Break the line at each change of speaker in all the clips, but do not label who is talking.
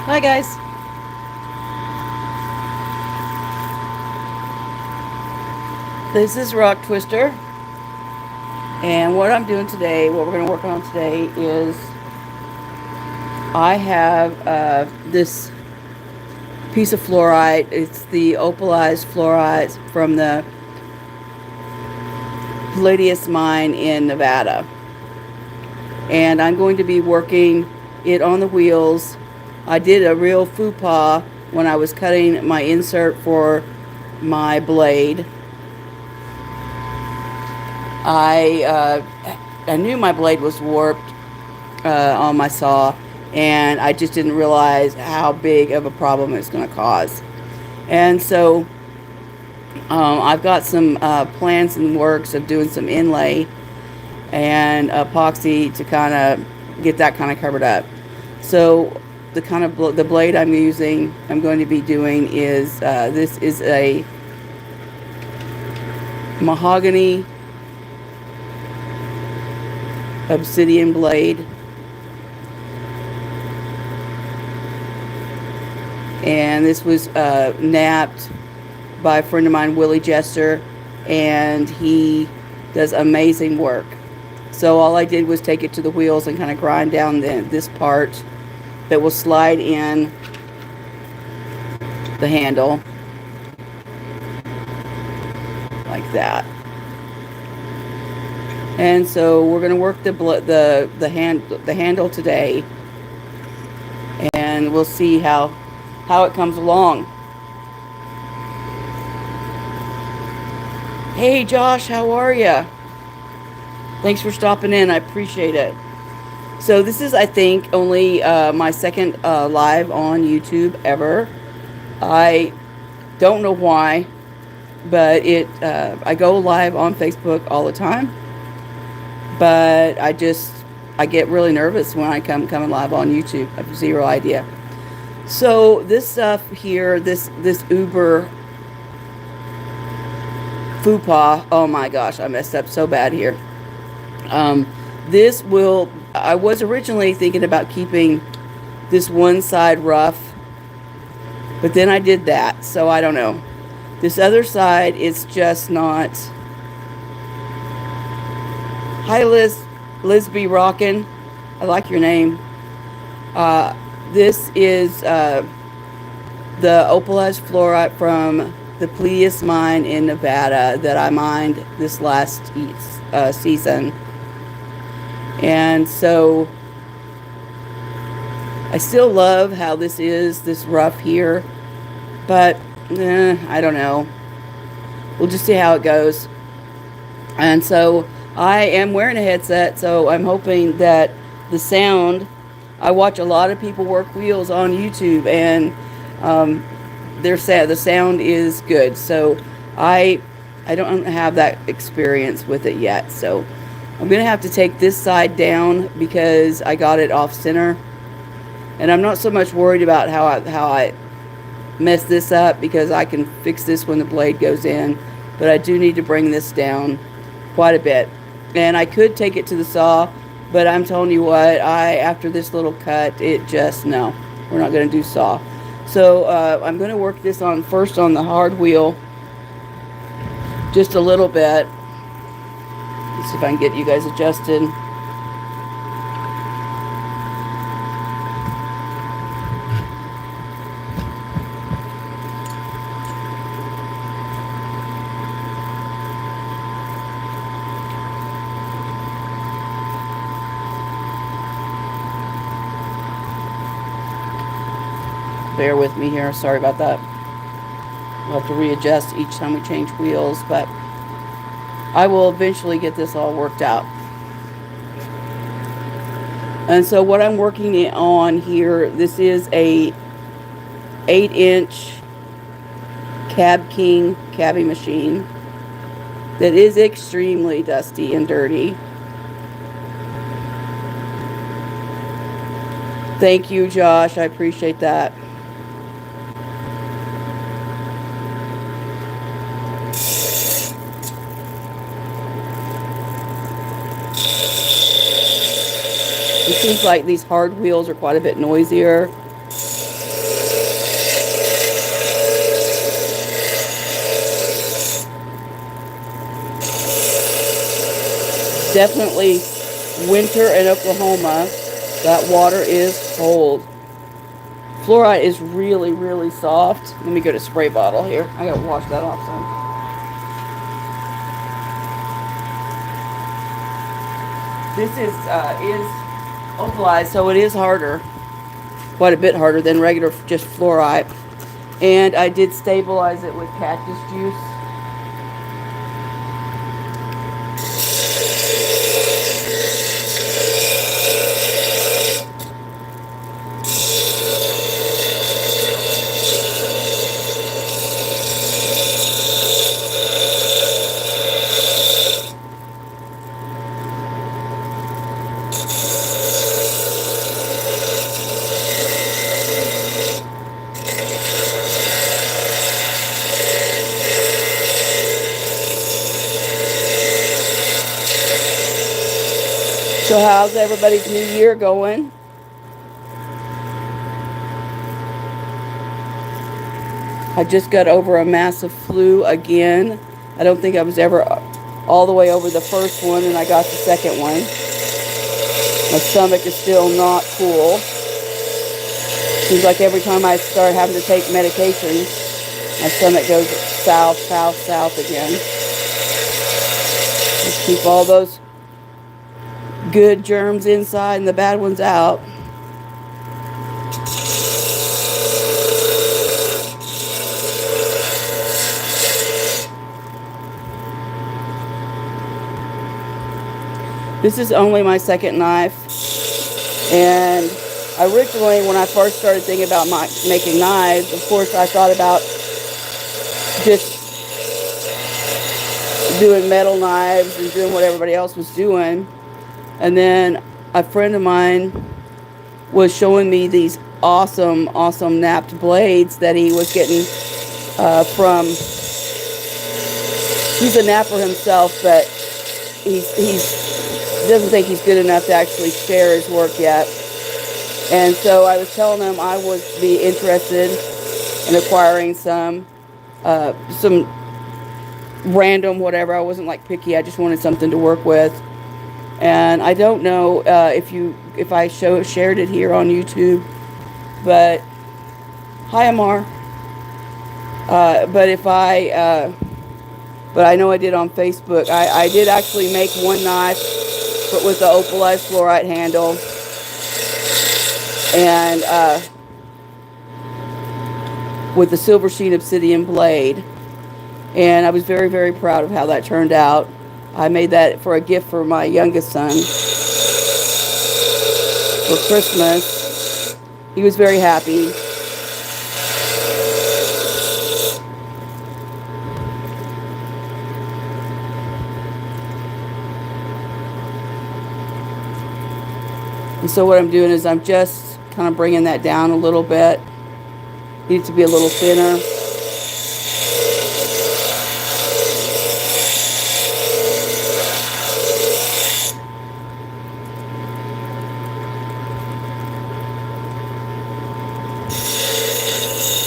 Hi guys. This is Rock Twister, and what I'm doing today, what we're going to work on today is I have this piece of fluorite. It's the opalized fluorite from the Palladius mine in Nevada, and I'm going to be working it on the wheels. I did a real faux pas when I was cutting my insert for my blade. I knew my blade was warped on my saw, and I just didn't realize how big of a problem it's going to cause. And so I've got some plans in the works of doing some inlay and epoxy to kind of get that kind of covered up. So the kind of the blade I'm going to be doing is this is a mahogany obsidian blade, and this was napped by a friend of mine, Willie Jester, and he does amazing work. So all I did was take it to the wheels and kind of grind down this part that will slide in the handle like that. And so we're going to work the handle today, and we'll see how it comes along. Hey Josh, how are you? Thanks for stopping in. I appreciate it. So this is, I think, only my second live on YouTube ever. I don't know why, but I go live on Facebook all the time. But I get really nervous when I coming live on YouTube. I have zero idea. So this stuff here, this Uber faux pas. Oh my gosh, I messed up so bad here. I was originally thinking about keeping this one side rough, but then I did that, so I don't know. This other side, it's just not. Hi Liz B. Rockin'. I like your name. This is the opalized fluorite from the Palladius mine in Nevada that I mined this last season. And so I still love how this rough here, but I don't know. We'll just see how it goes. And so I am wearing a headset, so I'm hoping that the sound. I watch a lot of people work wheels on YouTube, and the sound is good. So I don't have that experience with it yet. So I'm gonna have to take this side down because I got it off center, and I'm not so much worried about how I mess this up because I can fix this when the blade goes in. But I do need to bring this down quite a bit. And I could take it to the saw, but I'm telling you what, after this little cut, no, we're not going to do saw. So I'm going to work this on first on the hard wheel, just a little bit. Let's see if I can get you guys adjusted. Bear with me here. Sorry about that. We'll have to readjust each time we change wheels, but I will eventually get this all worked out. And so what I'm working on here, this is a 8-inch Cab King cabbie machine that is extremely dusty and dirty. Thank you, Josh. I appreciate that. It seems like these hard wheels are quite a bit noisier. definitely winter in Oklahoma. That water is cold. Fluorite is really, really soft. Let me go to spray bottle here. I gotta wash that off some. This is opalized, so it is harder. Quite a bit harder than regular just fluorite. And I did stabilize it with cactus juice. So how's everybody's new year going? I just got over a massive flu again. I don't think I was ever all the way over the first one, and I got the second one. My stomach is still not cool. Seems like every time I start having to take medication, my stomach goes south, south, south again. Just keep all those good germs inside and the bad ones out. This is only my second knife, and originally when I first started thinking about making knives, of course I thought about just doing metal knives and doing what everybody else was doing. And then a friend of mine was showing me these awesome napped blades that he was getting from, he's a napper himself, but he's doesn't think he's good enough to actually share his work yet. And so I was telling him I would be interested in acquiring some random whatever. I wasn't like picky. I just wanted something to work with. And I don't know if I shared it here on YouTube, but hi Amar. But I know I did on Facebook. I did actually make one knife, but with the opalized fluorite handle, and with the silver sheen obsidian blade. And I was very, very proud of how that turned out. I made that for a gift for my youngest son for Christmas. He was very happy. And so what I'm doing is I'm just kind of bringing that down a little bit. Needs to be a little thinner.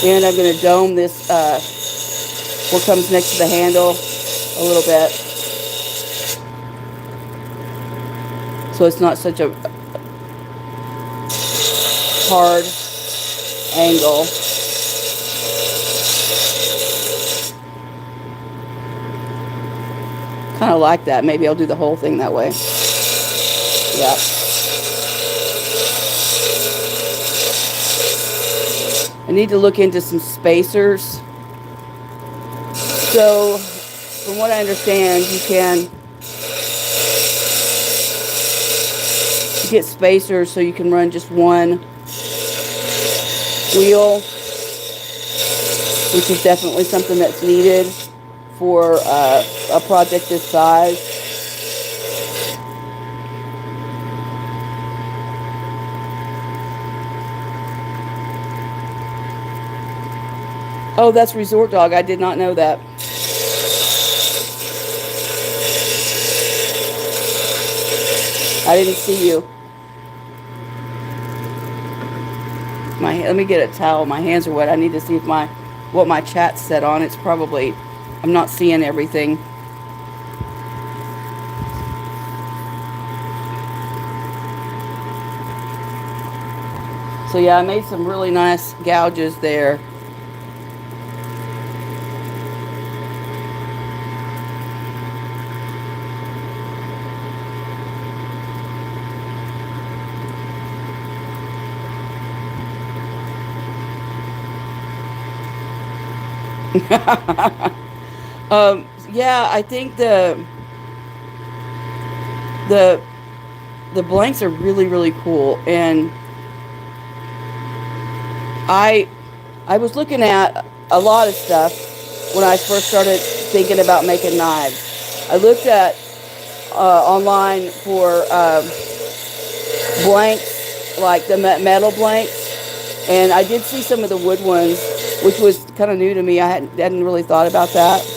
And I'm going to dome this, what comes next to the handle, a little bit. So it's not such a hard angle. Kind of like that. Maybe I'll do the whole thing that way. Yeah. I need to look into some spacers. So, from what I understand, you can get spacers so you can run just one wheel, which is definitely something that's needed for a project this size. Oh, that's Resort Dog. I did not know that. I didn't see you. Let me get a towel. My hands are wet. I need to see if what my chat's set on. It's probably, I'm not seeing everything. So yeah, I made some really nice gouges there. Yeah, I think the the blanks are really really cool, and I I was looking at a lot of stuff when I first started thinking about making knives. I looked at online for blanks, like the metal blanks, and I did see some of the wood ones, which was kind of new to me. I hadn't really thought about that.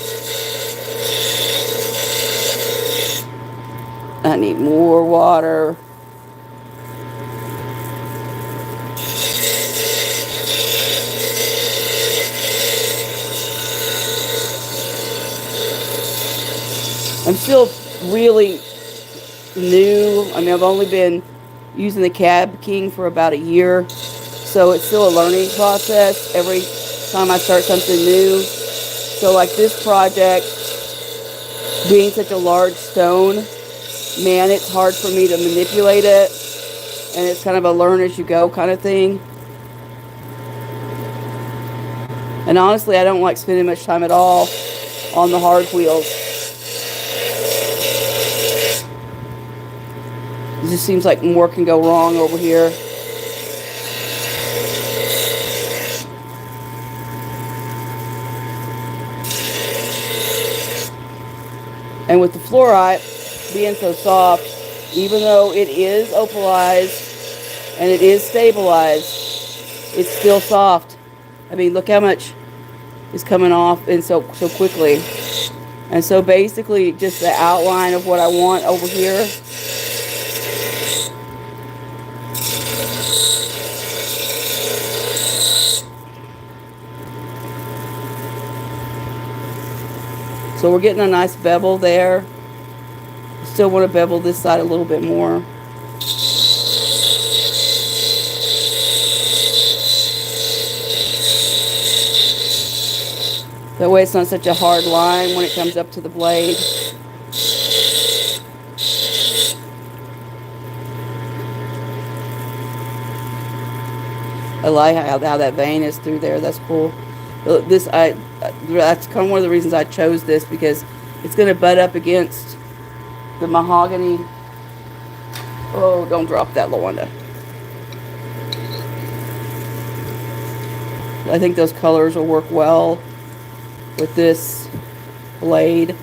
I need more water. I'm still really new. I mean, I've only been using the Cab King for about a year, so it's still a learning process every time I start something new. So, like this project, being such a large stone, man, it's hard for me to manipulate it, and it's kind of a learn as you go kind of thing. And honestly, I don't like spending much time at all on the hard wheels. It just seems like more can go wrong over here. And with the fluorite being so soft, even though it is opalized and it is stabilized, it's still soft. I mean, look how much is coming off and so quickly. And so basically just the outline of what I want over here. So we're getting a nice bevel there. Still want to bevel this side a little bit more. That way it's not such a hard line when it comes up to the blade. I like how that vein is through there. That's cool. That's kind of one of the reasons I chose this, because it's going to butt up against the mahogany. Oh, don't drop that, Lawanda. I think those colors will work well with this blade.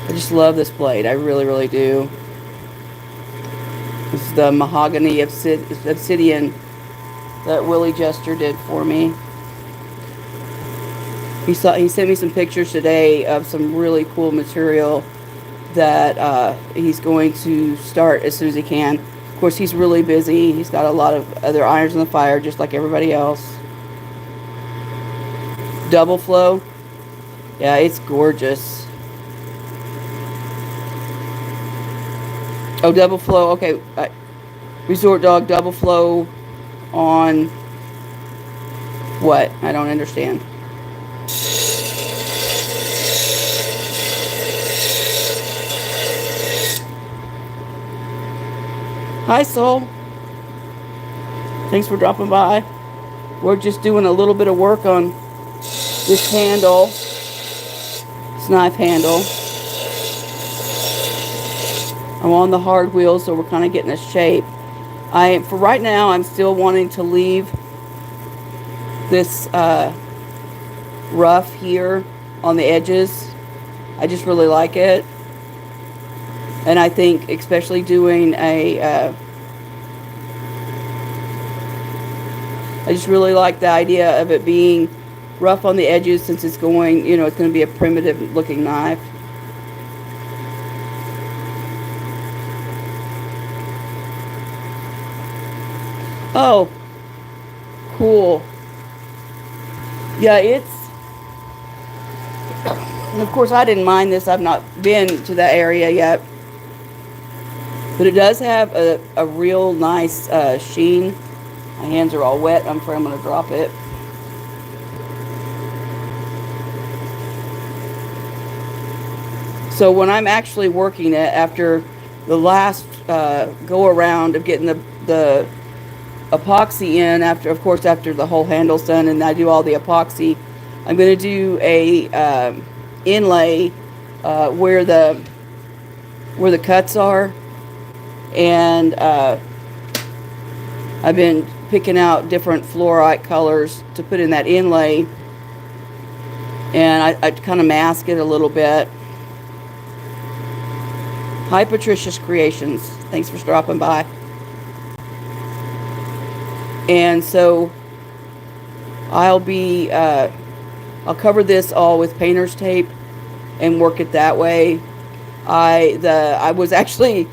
I just love this blade. I really, really do. This is the mahogany obsidian that Willie Jester did for me. He sent me some pictures today of some really cool material that he's going to start as soon as he can. Of course, he's really busy. He's got a lot of other irons in the fire, just like everybody else. Double flow. Yeah, it's gorgeous. Oh, double flow. Okay. Resort Dog double flow on what? I don't understand. Hi, Soul. Thanks for dropping by. We're just doing a little bit of work on this handle, this knife handle. I'm on the hard wheel, so we're kind of getting a shape. For right now, I'm still wanting to leave this rough here on the edges. I just really like it. And I think especially doing I just really like the idea of it being rough on the edges, since it's going, it's going to be a primitive looking knife. Oh, cool. Yeah, And of course, I didn't mind this. I've not been to that area yet. But it does have a real nice sheen. My hands are all wet. I'm afraid I'm going to drop it. So when I'm actually working it, after the last go around of getting the epoxy in, after the whole handle's done and I do all the epoxy, I'm going to do a inlay where the cuts are. And I've been picking out different fluorite colors to put in that inlay, and I kind of mask it a little bit. Hi, Patricia's Creations. Thanks for stopping by. And so I'll cover this all with painter's tape and work it that way. I was actually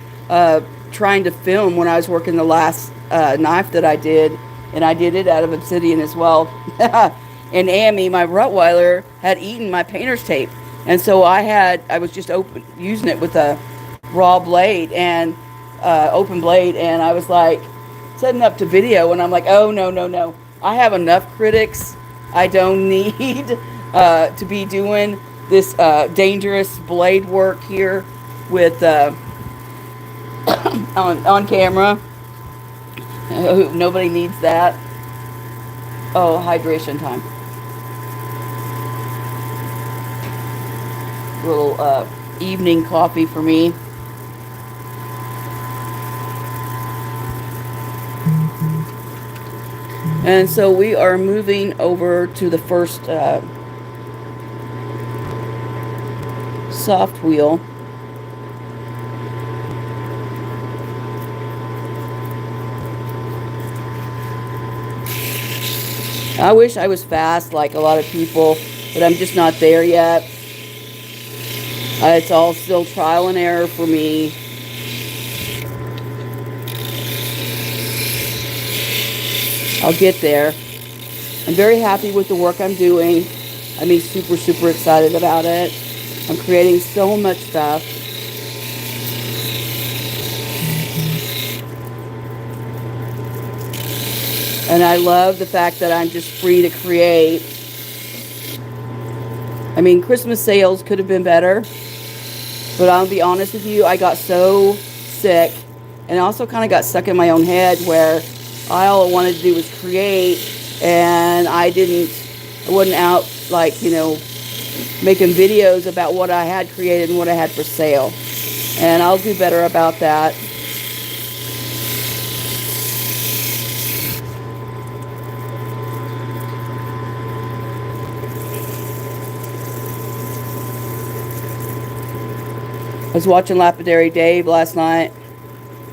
trying to film when I was working the last knife that I did, and I did it out of obsidian as well. And Amy, my Rottweiler, had eaten my painter's tape, and so I was just using it with a raw blade and open blade, and I was like setting up to video, and I'm like, oh no, I have enough critics. I don't need to be doing this dangerous blade work here with on camera. Nobody needs that. Oh, hydration time. Little evening coffee for me. And so we are moving over to the first soft wheel. I wish I was fast like a lot of people, but I'm just not there yet. It's all still trial and error for me. I'll get there. I'm very happy with the work I'm doing. I mean, super excited about it. I'm creating so much stuff. And I love the fact that I'm just free to create. I mean, Christmas sales could have been better. But I'll be honest with you, I got so sick and also kind of got stuck in my own head where all I wanted to do was create, and I wasn't out like, making videos about what I had created and what I had for sale. And I'll do better about that. I was watching Lapidary Dave last night.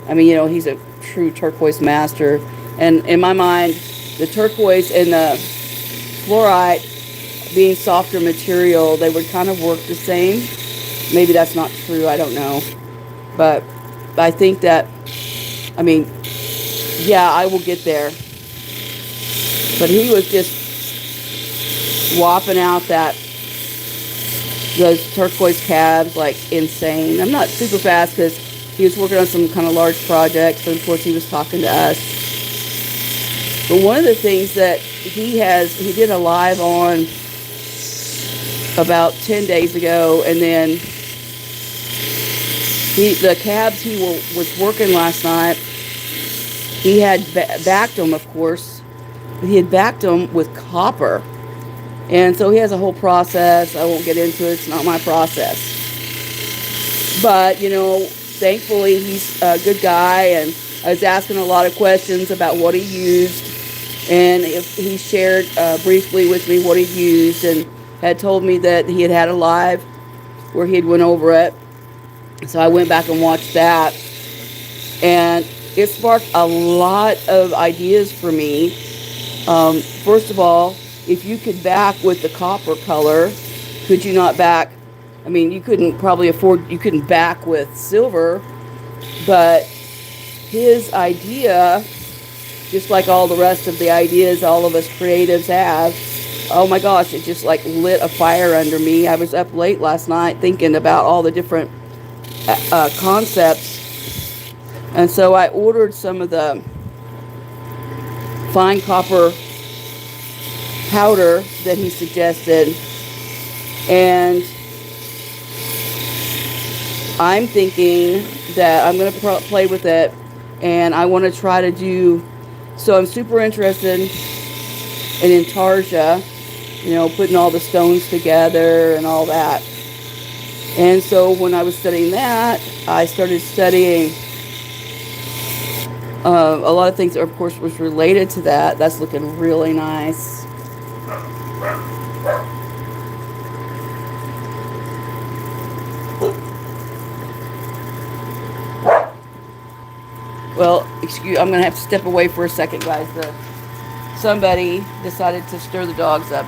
I mean, he's a true turquoise master. And in my mind, the turquoise and the fluorite being softer material, they would kind of work the same. Maybe that's not true, I don't know. But I think that, yeah, I will get there. But he was just whopping out those turquoise cabs like insane. I'm not super fast because he was working on some kind of large project, so of course he was talking to us. But one of the things that he did a live on about 10 days ago, and then the cabs he was working last night, he had backed them, of course, but he had backed them with copper. And so he has a whole process. I won't get into it. It's not my process. But, thankfully he's a good guy, and I was asking a lot of questions about what he used. And he shared briefly with me what he used, and had told me that he had a live where he had went over it. So I went back and watched that. And it sparked a lot of ideas for me. First of all, if you could back with the copper color, could you not back? You couldn't back with silver, but his idea, just like all the rest of the ideas all of us creatives have, Oh my gosh, it just like lit a fire under me. I was up late last night thinking about all the different concepts. And so I ordered some of the fine copper powder that he suggested. And I'm thinking that I'm going to play with it. And I want to try to do... So I'm super interested in intarsia, you know, putting all the stones together and all that. And so when I was studying that, I started studying a lot of things that, of course, was related to that. That's looking really nice. Well, excuse, I'm going to have to step away for a second, guys. Somebody decided to stir the dogs up.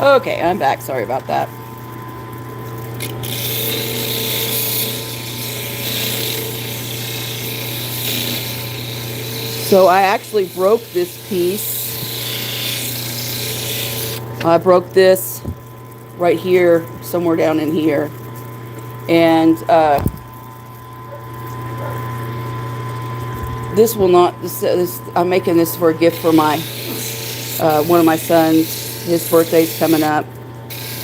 Okay, I'm back. Sorry about that. So I actually broke this piece. I broke this right here, somewhere down in here. And this will not, I'm making this for a gift for my, one of my sons. His birthday's coming up.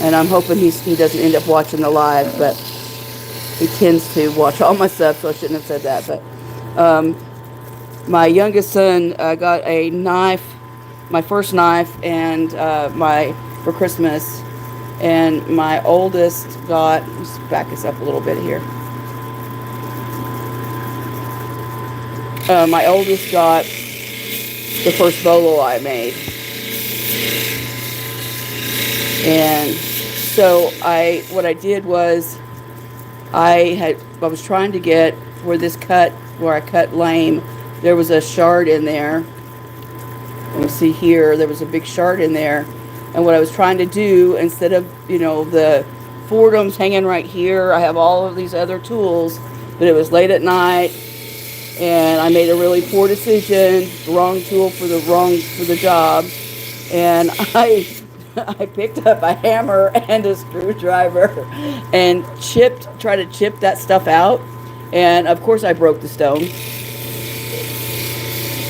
And I'm hoping he doesn't end up watching the live, but he tends to watch all my stuff, so I shouldn't have said that. But my youngest son got a knife, my first knife, and for Christmas. And my oldest got, let's back this up a little bit here. My oldest got the first bolo I made. And so what I did was I was trying to get where this cut, where I cut lame, there was a shard in there. Let me see here, there was a big shard in there. And what I was trying to do, instead of, you know, the Fordham's hanging right here, I have all of these other tools, but it was late at night, and I made a really poor decision, wrong tool for the job, and I picked up a hammer and a screwdriver and tried to chip that stuff out, and of course I broke the stone.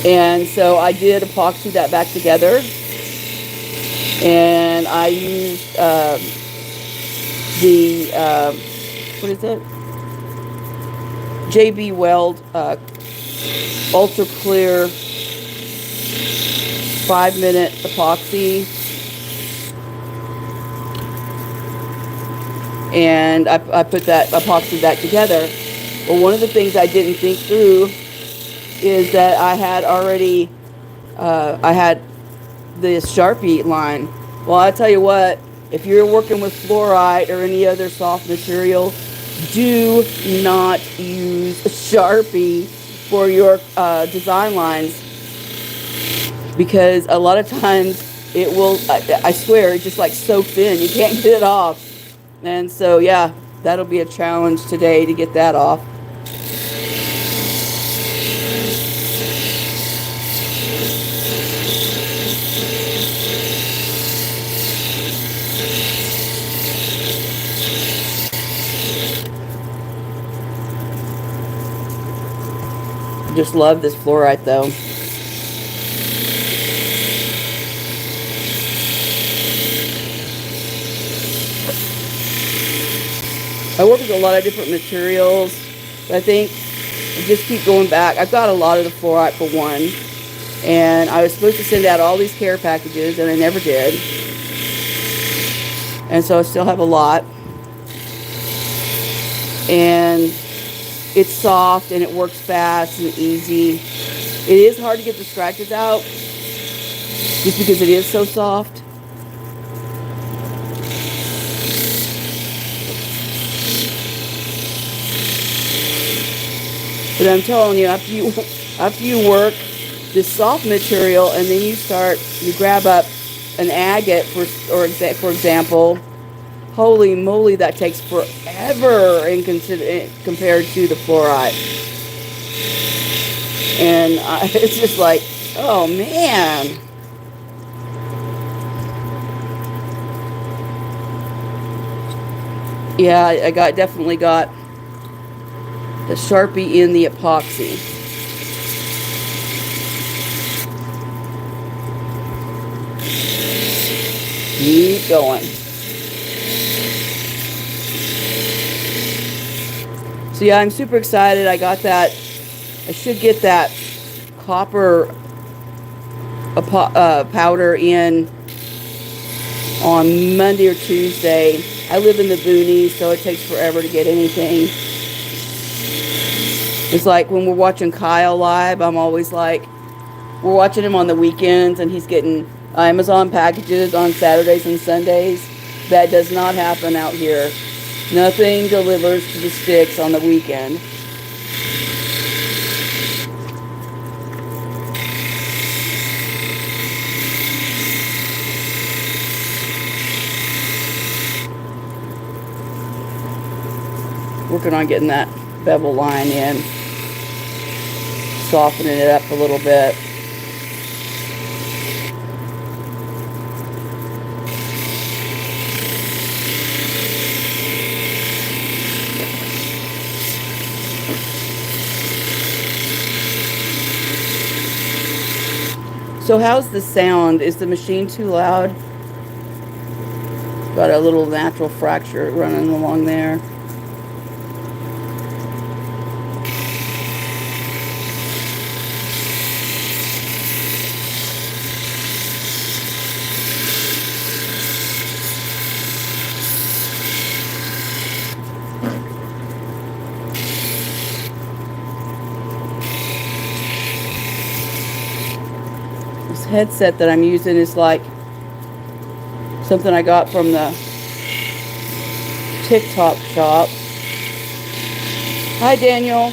And so I did epoxy that back together. And I used what is it? JB Weld Ultra Clear 5-minute epoxy. And I epoxied that together. Well, one of the things I didn't think through is that I had already, I had this Sharpie line. Well, I tell you what, if you're working with fluorite or any other soft material, do not use a Sharpie for your design lines, because a lot of times it will, I swear, it just like soaks in. You can't get it off. And so, yeah, that'll be a challenge today to get that off. Just love this fluorite though. I work with a lot of different materials, but I think I just keep going back. I've got a lot of the fluorite for one, and I was supposed to send out all these care packages, and I never did. And so I still have a lot. And it's soft and it works fast and easy. It is hard to get the scratches out just because it is so soft. But I'm telling you, after you work this soft material, and then you grab up an agate for example, holy moly, that takes forever compared to the fluorite. And it's just like, oh man. Yeah, I definitely got the Sharpie in the epoxy. Keep going. So yeah, I'm super excited. I got that. I should get that copper powder in on Monday or Tuesday. I live in the boonies, so it takes forever to get anything. It's like when we're watching Kyle live, I'm always like, we're watching him on the weekends, and he's getting Amazon packages on Saturdays and Sundays. That does not happen out here. Nothing delivers to the sticks on the weekend. Working on getting that bevel line in, softening it up a little bit. So how's the sound? Is the machine too loud? Got a little natural fracture running along there. Headset that I'm using is like something I got from the TikTok shop. Hi, Daniel.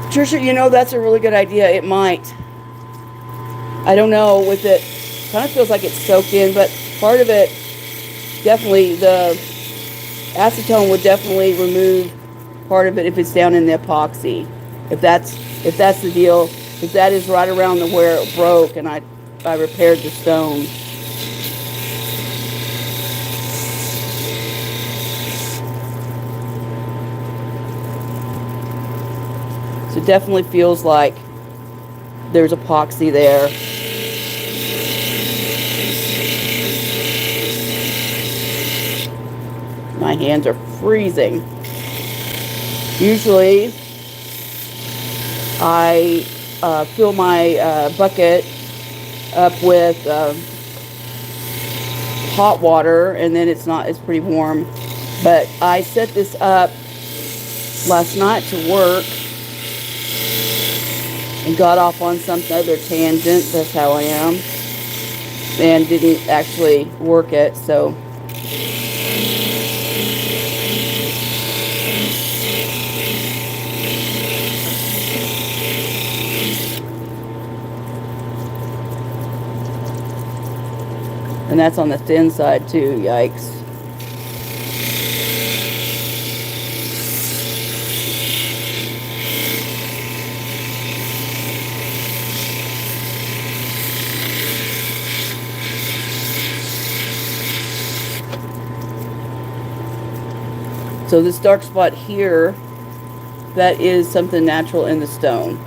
Trisha, you know, that's a really good idea. It might. I don't know with it. Kind of feels like it's soaked in, but part of it, definitely, the acetone would definitely remove part of it if it's down in the epoxy. If that's the deal, if that is right around where it broke and I repaired the stone. So it definitely feels like there's epoxy there. My hands are freezing. Usually, I fill my bucket up with hot water, and then it's pretty warm. But I set this up last night to work and got off on some other tangent. That's how I am. And didn't actually work it, so. And that's on the thin side too, yikes. So this dark spot here, that is something natural in the stone.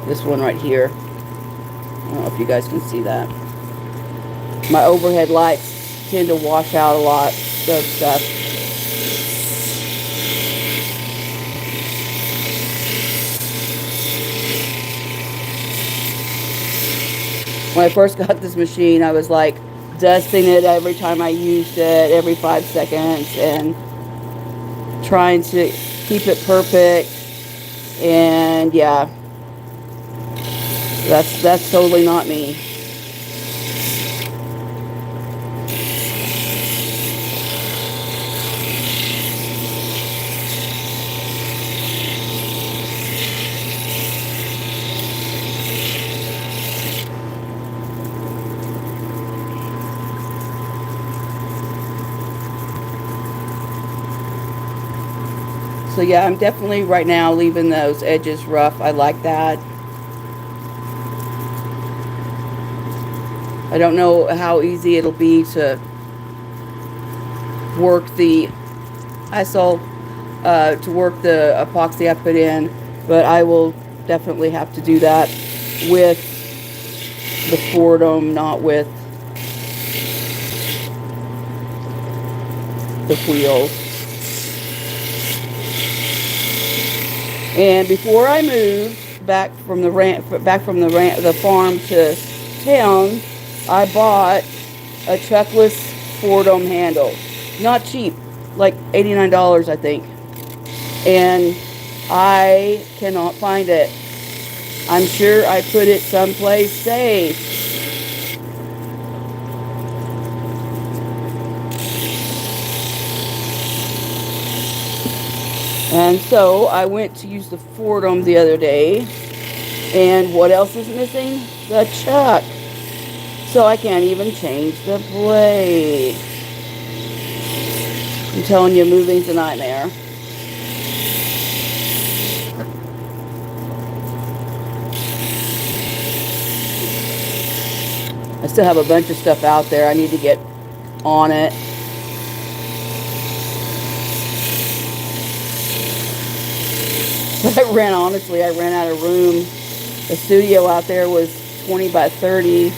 This one right here. I don't know if you guys can see that. My overhead lights tend to wash out a lot of stuff. When I first got this machine, I was like dusting it every time I used it, every 5 seconds, and trying to keep it perfect. And yeah, that's totally not me. So yeah, I'm definitely right now leaving those edges rough. I like that. I don't know how easy it'll be to work the ISOL, to work the epoxy I put in, but I will definitely have to do that with the Fordham, not with the wheels. And before I moved back from the farm to town, I bought a chuckless Fordham handle. Not cheap, like $89, I think. And I cannot find it. I'm sure I put it someplace safe. And so I went to use the Fordham the other day. And what else is missing? The chuck. So I can't even change the blade. I'm telling you, moving's a nightmare. I still have a bunch of stuff out there. I need to get on it. But I ran out of room. The studio out there was 20 by 30,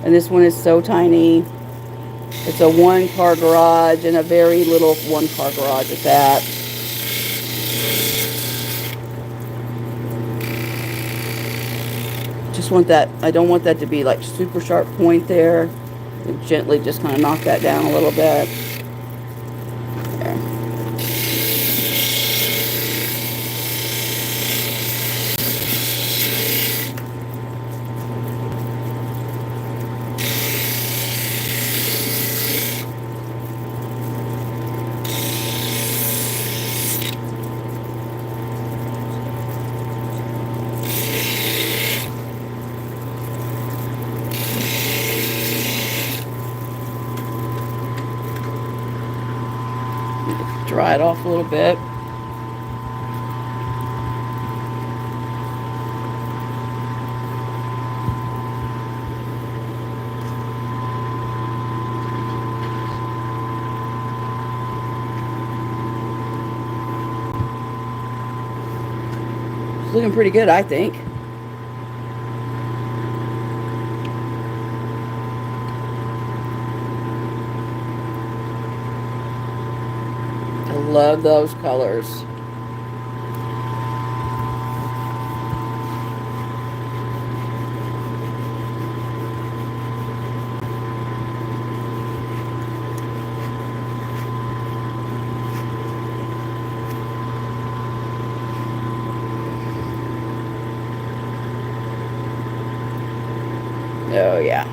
and this one is so tiny. It's a one-car garage, and a very little one-car garage at that. Just want that, I don't want that to be like super sharp point there. And gently just kind of knock that down a little bit. There. Dry it off a little bit. It's looking pretty good, I think. I love those colors. Oh yeah.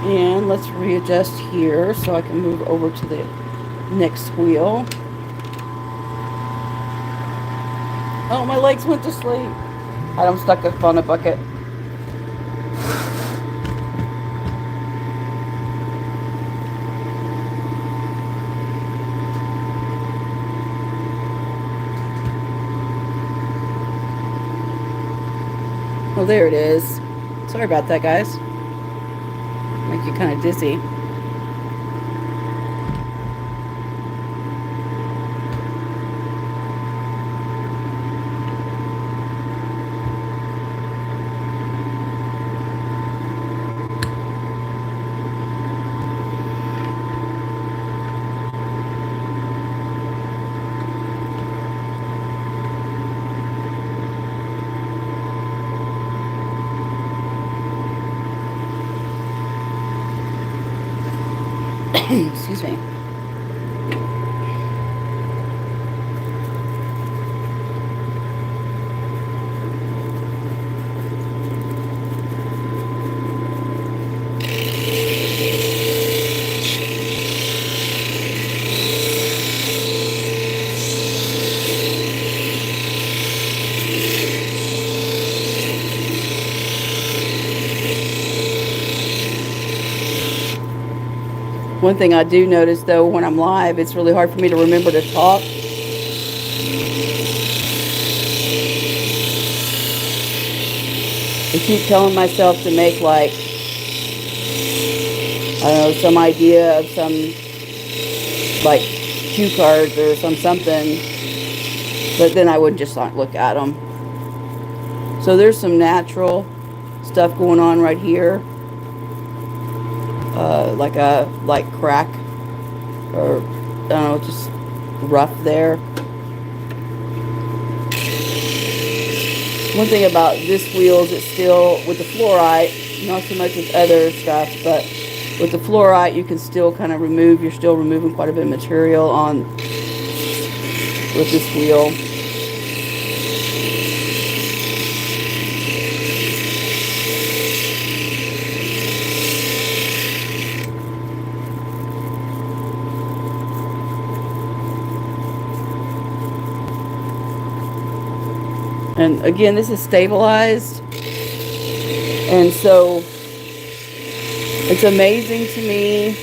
And let's readjust here so I can move over to the next wheel. Oh, my legs went to sleep. I'm stuck up on a bucket. Oh, there it is. Sorry about that, guys. Make you kind of dizzy. Excuse me. One thing I do notice, though, when I'm live, it's really hard for me to remember to talk. I keep telling myself to make, like, I don't know, some idea of some, like, cue cards or something, but then I would just not look at them. So there's some natural stuff going on right here, like a crack, or I don't know, just rough there. One thing about this wheel is it's still, with the fluorite, not so much with other stuff, but with the fluorite you can still kind of remove, you're still removing quite a bit of material on with this wheel. And again, this is stabilized, and so it's amazing to me,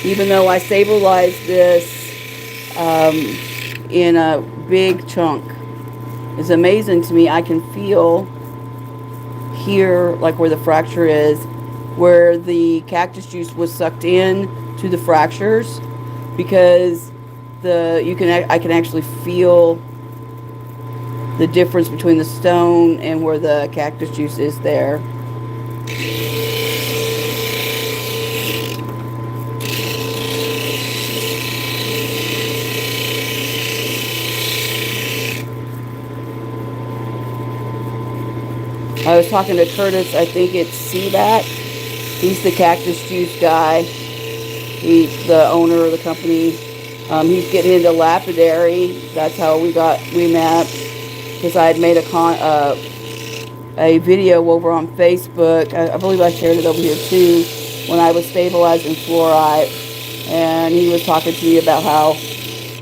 even though I stabilized this in a big chunk, it's amazing to me I can feel here, like where the fracture is, where the cactus juice was sucked in to the fractures, because I can actually feel the difference between the stone and where the cactus juice is there. I was talking to Curtis, I think it's Seaback. He's the cactus juice guy. He's the owner of the company. He's getting into lapidary. That's how we met. Because I had made a video over on Facebook. I believe I shared it over here too, when I was stabilizing fluorite, and he was talking to me about how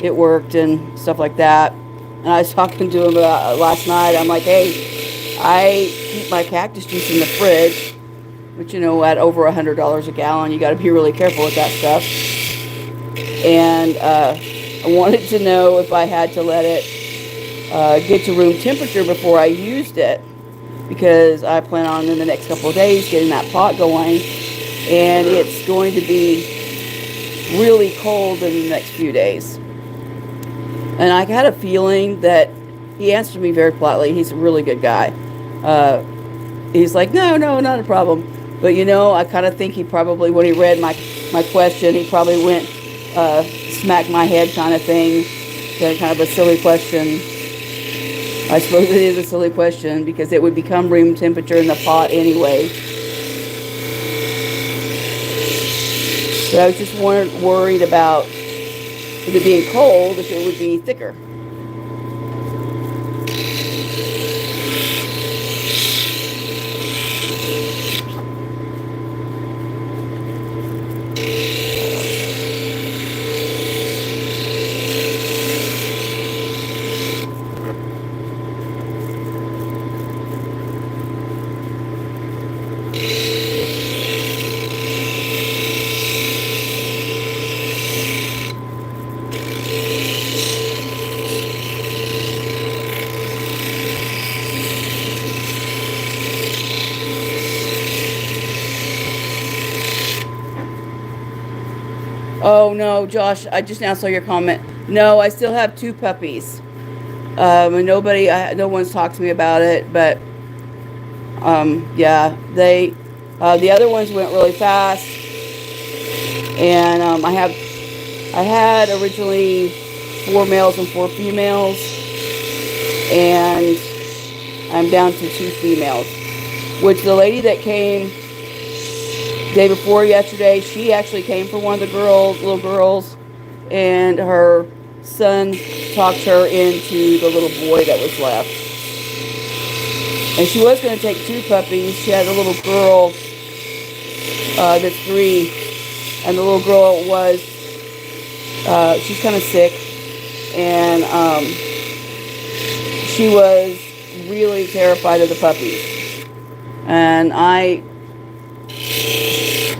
it worked and stuff like that. And I was talking to him about last night. I'm like, hey, I keep my cactus juice in the fridge, which, you know, at over $100 a gallon, you got to be really careful with that stuff. And I wanted to know if I had to let it get to room temperature before I used it, because I plan on in the next couple of days getting that pot going, and it's going to be really cold in the next few days. And I had a feeling that he answered me very politely. He's a really good guy. He's like, no, not a problem. But, you know, I kind of think he probably, when he read my question, he probably went smack my head kind of thing. Kind of a silly question. I suppose it is a silly question, because it would become room temperature in the pot anyway. But I was just worried about, with it being cold, if it would be thicker. Oh no, Josh, I just now saw your comment. No, I still have 2 puppies. And no one's talked to me about it, but yeah, the other ones went really fast, and I had originally 4 males and 4 females, and I'm down to 2 females, which the lady that came day before yesterday, she actually came for one of the little girls, and her son talked her into the little boy that was left. And she was going to take 2 puppies. She had a little girl that's 3, and the little girl was, she's kind of sick, and she was really terrified of the puppies. And I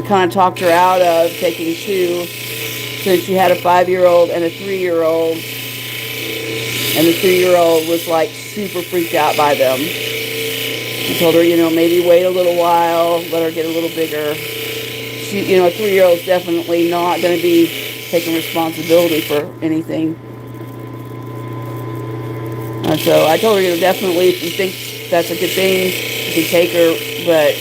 kind of talked her out of taking two, since she had a 5-year-old and a 3-year-old, and the 3-year-old was like super freaked out by them. I told her, you know, maybe wait a little while, let her get a little bigger. She, you know, a 3-year-old's definitely not going to be taking responsibility for anything. So I told her, you know, definitely if you think that's a good thing, you can take her, but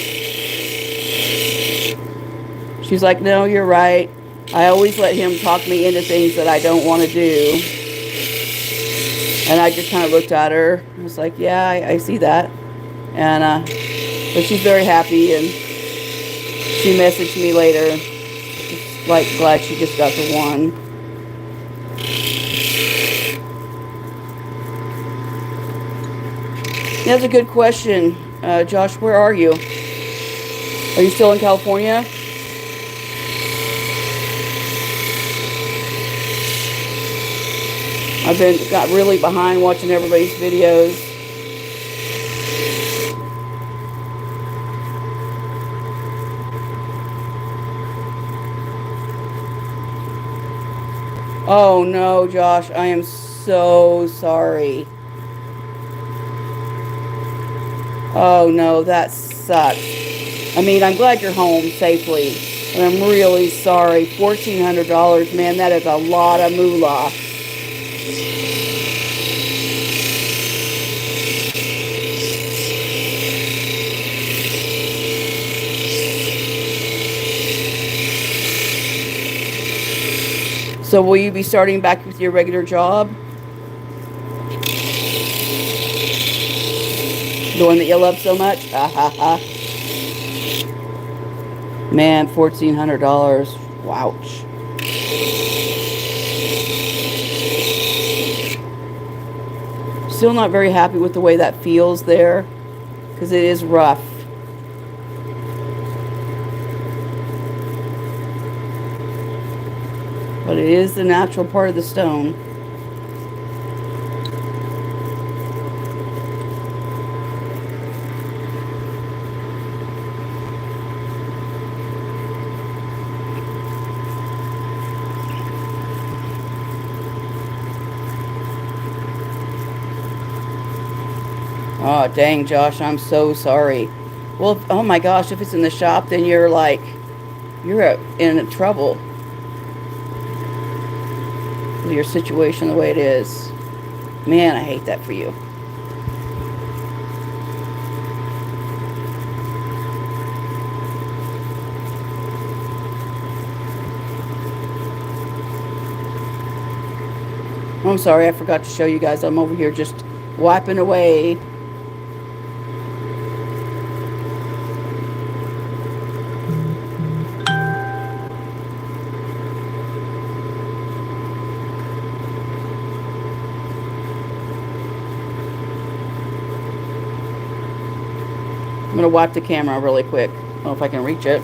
she's like, no, you're right. I always let him talk me into things that I don't want to do. And I just kind of looked at her. I was like, yeah, I see that. And, but she's very happy, and she messaged me later, just like glad she just got the one. That's a good question. Josh, where are you? Are you still in California? Got really behind watching everybody's videos. Oh no, Josh, I am so sorry. Oh no, that sucks. I mean, I'm glad you're home safely, but I'm really sorry. $1,400, man, that is a lot of moolah. So will you be starting back with your regular job? The one that you love so much? Ha ha ha. Man, $1,400. Wouch. Still not very happy with the way that feels there, because it is rough. But it is the natural part of the stone. Oh, dang, Josh, I'm so sorry. Well, oh my gosh, if it's in the shop, then you're like, you're in trouble. With your situation the way it is. Man, I hate that for you. I'm sorry, I forgot to show you guys. I'm over here just wiping away. I'm going to wipe the camera really quick. I don't know if I can reach it.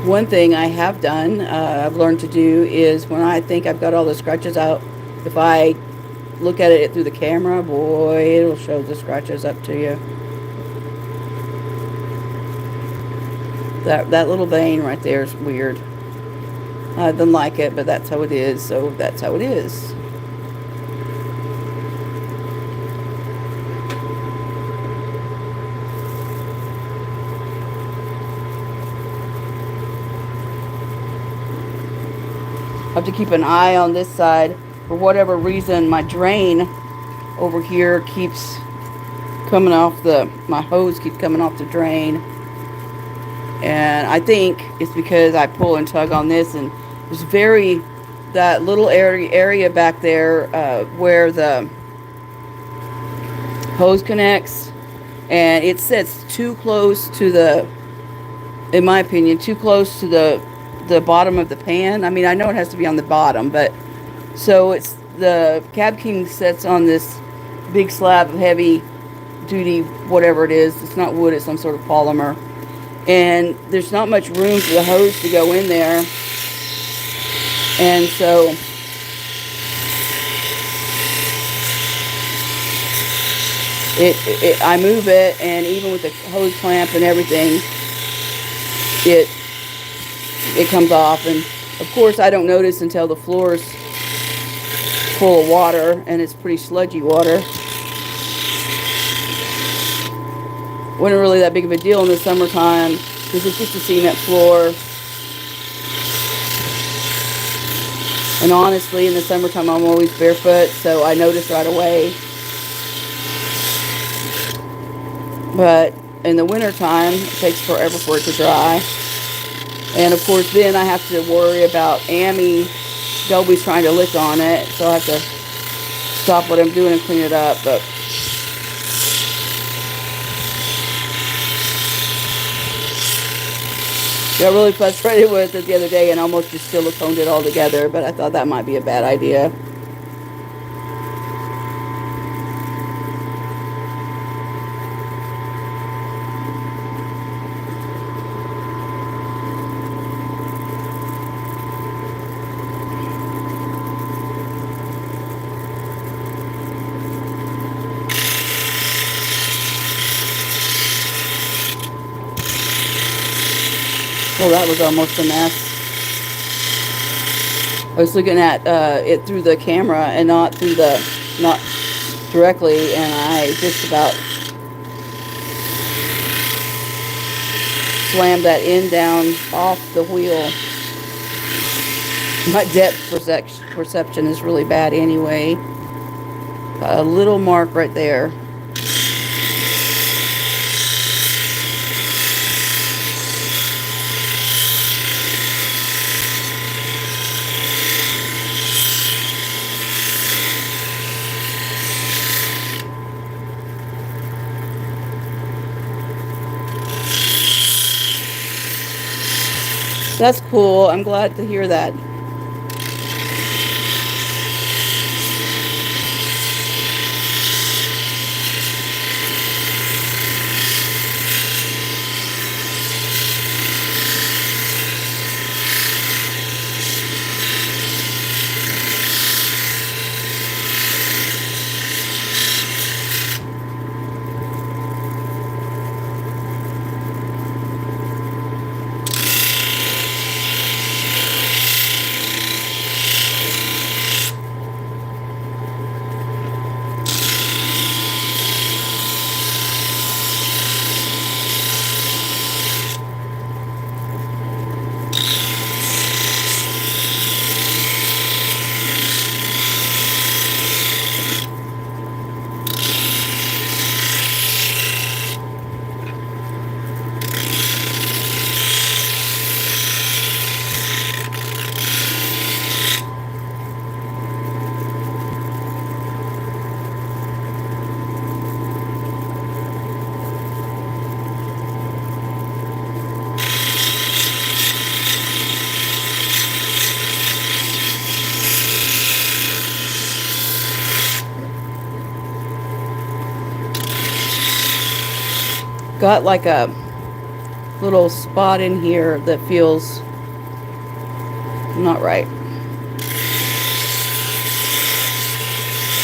One thing I have done, I've learned to do, is when I think I've got all the scratches out, if I look at it through the camera, boy, it'll show the scratches up to you. That little vein right there is weird. I didn't like it, but that's how it is, so that's how it is. I have to keep an eye on this side. For whatever reason, my drain over here keeps coming off my hose keeps coming off the drain. And I think it's because I pull and tug on this, and there's that little area back there where the hose connects, and it sits too close to in my opinion, too close to the bottom of the pan. I mean, I know it has to be on the bottom, but so it's the Cab King sits on this big slab of heavy duty, whatever it is. It's not wood, it's some sort of polymer. And there's not much room for the hose to go in there. And so I move it, and even with the hose clamp and everything, it comes off. And of course I don't notice until the floor's full of water, and it's pretty sludgy water. Wasn't really that big of a deal in the summertime because it's just a cement floor. And honestly, in the summertime I'm always barefoot, so I noticed right away. But in the wintertime, it takes forever for it to dry. And of course then I have to worry about Amy. Dobie's trying to lick on it, so I have to stop what I'm doing and clean it up. But got really frustrated with it the other day and almost just siliconed it all together, but I thought that might be a bad idea. Well, that was almost a mess. I was looking at it through the camera and not directly, and I just about slammed that end down off the wheel. My depth perception is really bad anyway. Got a little mark right there. That's cool. I'm glad to hear that. Got like a little spot in here that feels not right.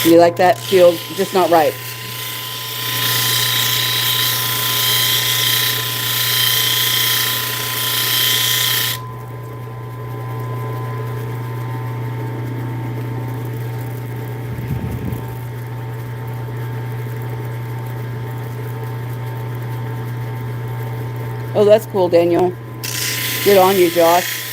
You like that? Feels just not right. Oh, that's cool, Daniel. Good on you, Josh.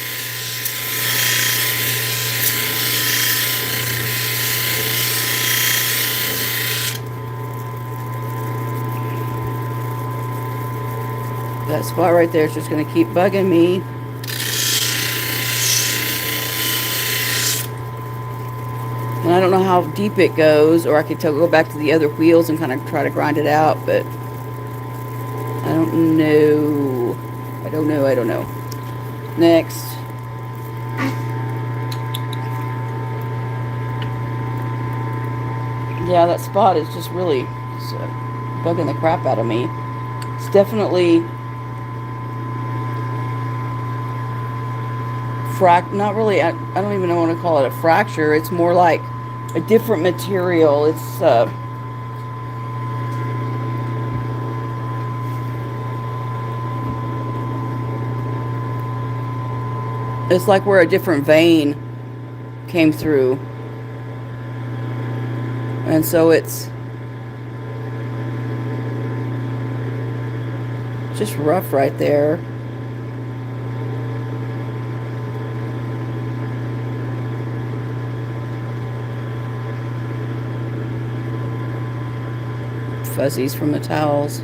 That spot right there is just going to keep bugging me. And I don't know how deep it goes, or I could go back to the other wheels and kind of try to grind it out, but I don't know. I don't know. Next. Yeah, that spot is just really bugging the crap out of me. It's definitely not really, I don't even know what to call it, a fracture. It's more like a different material. It's like where a different vein came through. And so it's just rough right there. Fuzzies from the towels.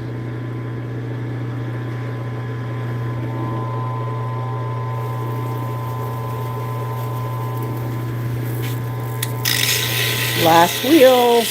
Last wheel.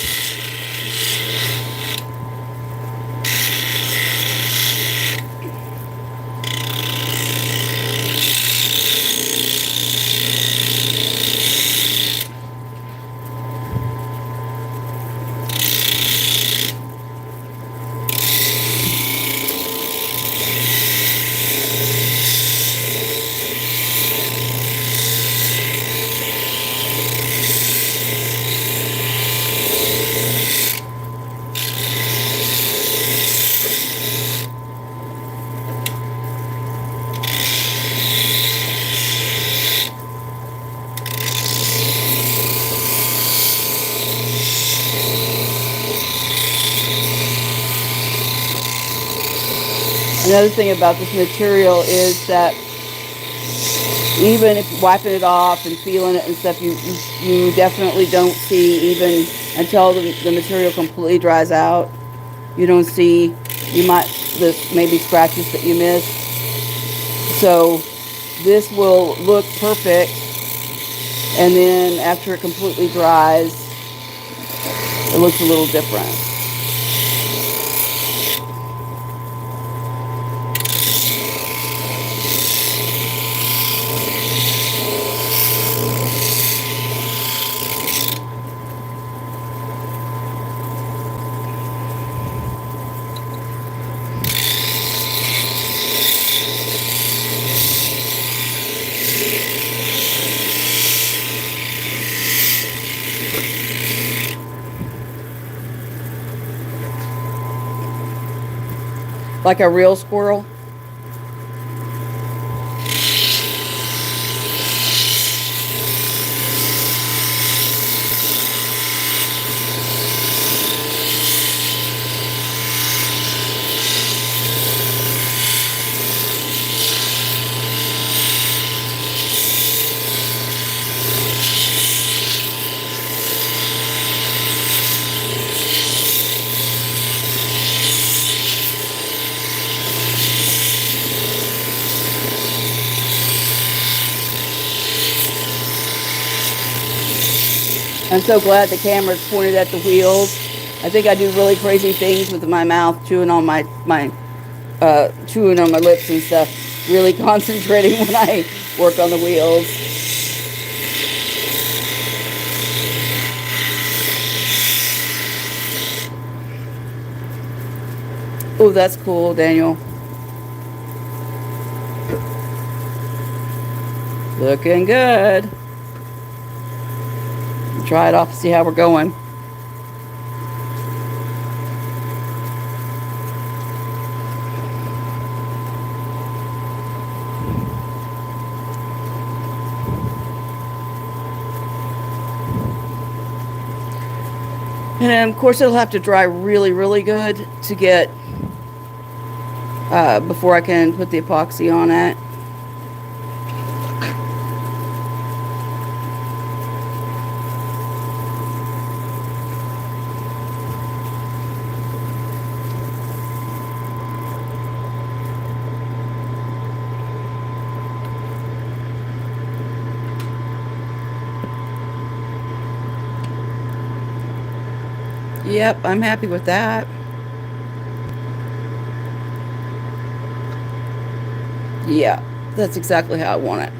Another thing about this material is that even if wiping it off and feeling it and stuff, you definitely don't see, even until the material completely dries out, you don't see, you might, this maybe scratches that you missed. So this will look perfect, and then after it completely dries, it looks a little different. Like a real squirrel. I'm so glad the camera's pointed at the wheels. I think I do really crazy things with my mouth, chewing on my lips and stuff. Really concentrating when I work on the wheels. Oh, that's cool, Daniel. Looking good. Try it off, see how we're going. And of course it'll have to dry really, really good to get before I can put the epoxy on it. Yep, I'm happy with that. Yeah, that's exactly how I want it.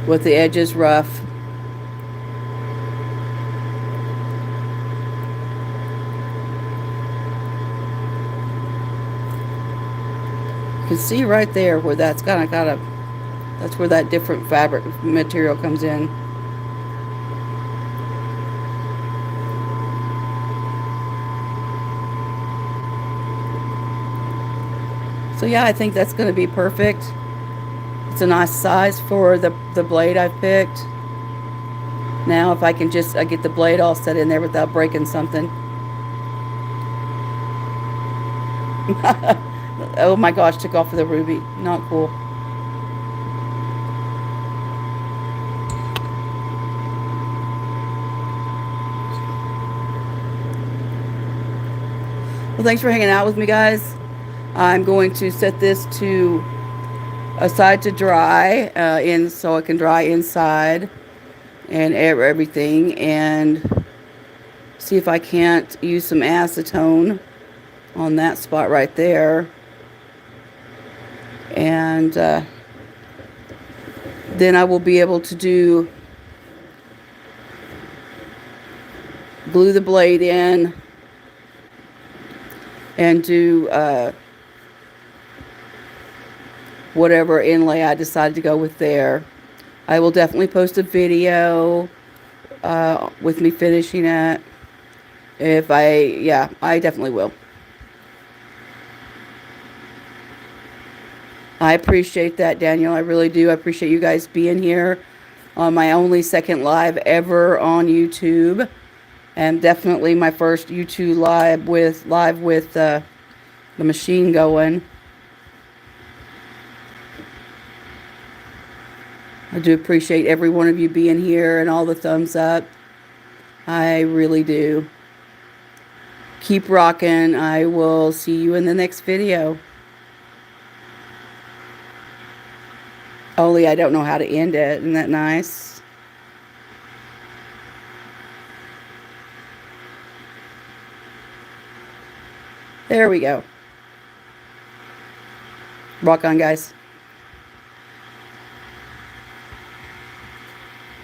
With the edges rough. You can see right there where that's that's where that different fabric material comes in. So yeah, I think that's going to be perfect. It's a nice size for the blade I've picked. Now if I can just get the blade all set in there without breaking something. Oh my gosh, took off with the ruby. Not cool. Well, thanks for hanging out with me, guys. I'm going to set this to aside to dry so it can dry inside and everything, and see if I can't use some acetone on that spot right there. And then I will be able to glue the blade in and do whatever inlay I decided to go with there. I will definitely post a video with me finishing it. I definitely will. I appreciate that, Daniel. I really do. I appreciate you guys being here on my only second live ever on YouTube, and definitely my first YouTube live with the machine going. I do appreciate every one of you being here and all the thumbs up. I really do. Keep rocking. I will see you in the next video. Only I don't know how to end it. Isn't that nice? There we go. Rock on, guys.